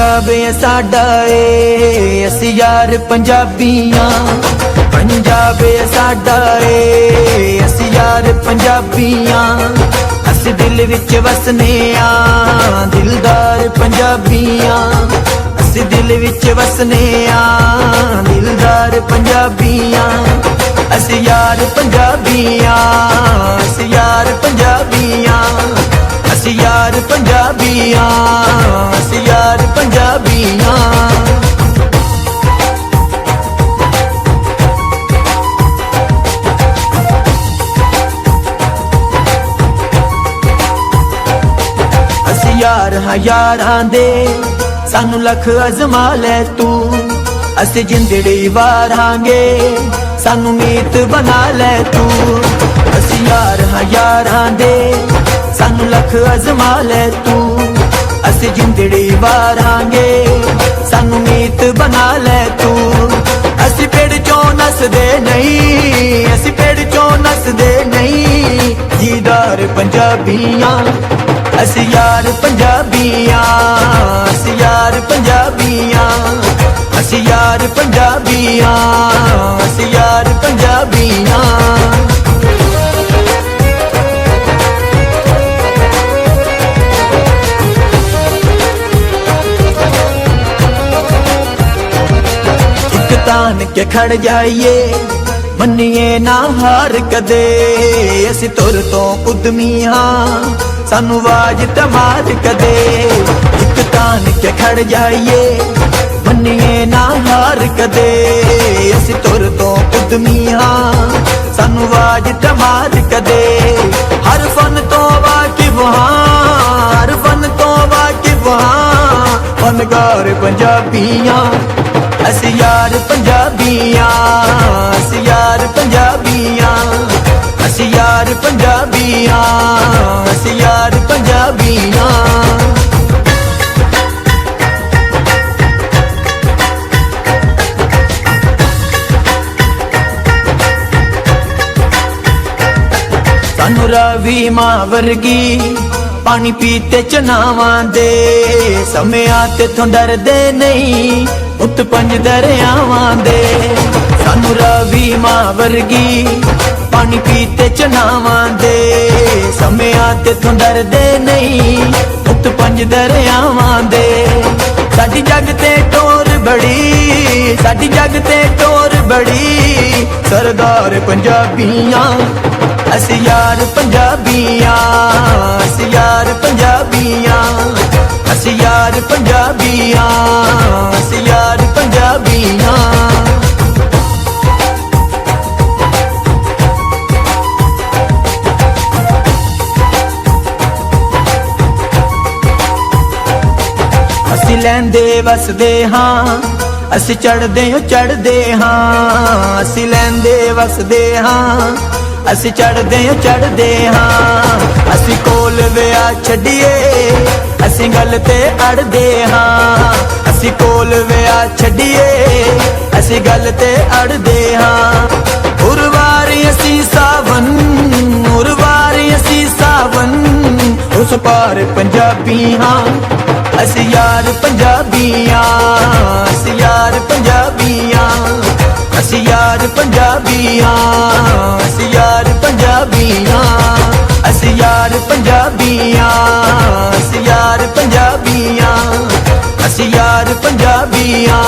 पंजाब है साडा ए असी यार पंजाबियां। पंजाब है साडा ए असी यार पंजाबियां। असी दिल विच वसने आ दिलदार पंजाबियां। असी दिल विच वसने आ दिलदार पंजाबियां। असी यार पंजाबियां असी यार पंजाबियां। असी यार पंजाबियां असी यार पंजाबियां। असी यार हाँ यारां दे सानू लख अजमा लै तू। असी जिंदड़ी वारांगे सानू मीत बना लै तू। असी यार हाँ यारां दे सानू लख अजमा लै तू। असी जिंदड़ी वारांगे सानू मीत बना लै तू। असी पेड़ चों नसदे नहीं असी पेड़ चों नसदे नहीं दीदार पंजाबियां। असी यार पंजाबियां असी यार पंजाबियां। असी यार पंजाबियां असी यार पंजाबियां। तान के खड़ जाइए मन्निए ना हार कदे। असी तुर तो उद्यमी हाँ सानू आवाज तमार कदे। एक तान के खड़ जाइए मन्निए ना हार कदे। असी तुर तो उद्यमी हाँ सानू आवाज तमार कदे। हर फन तो वाकिफ हाँ हर फन तो वाकिफ हाँ फनकार पंजाबियां। असी यार पंजाबियां असी यार पंजाबियां। असी यार पंजाबियां असी यार पंजाबियां। सानू रावी मां वर्गी पानी पीते चनावां दे। समयां ते थों डरदे नहीं उत पंज दरियावां दे। सानू रावी मां वर्गी पानी पीते चनावां दे। समयां ते थों डरदे नहीं उत पंज दरियावां दे। साडी जग ते टोर बड़ी साडी जग ते टोर बड़ी सरदार पंजाबियां। असी यार पंजाबियां असी यार पंजाबियां। असी यार पंजाबियां असी यार पंजाबियां। असी लैंदे वसदे हाँ असी चढ़दे हाँ। असी लैंदे वसदे हाँ असी चढ़दे हाँ। असी कोल विया छड्डिए असी गल ते अड़दे हाँ। असी कोल विया छड्डिए असी गल ते अड़दे हाँ। उर्वारी असी सावन उर्वारी असी सावन उस पार पंजाबी हाँ। असी यार पंजाबियां असी यार पंजाबियां। असी यार पंजाबियां असी यार पंजाबियां। असी यार पंजाबियां असी यार पंजाबियां। असी यार पंजाबियां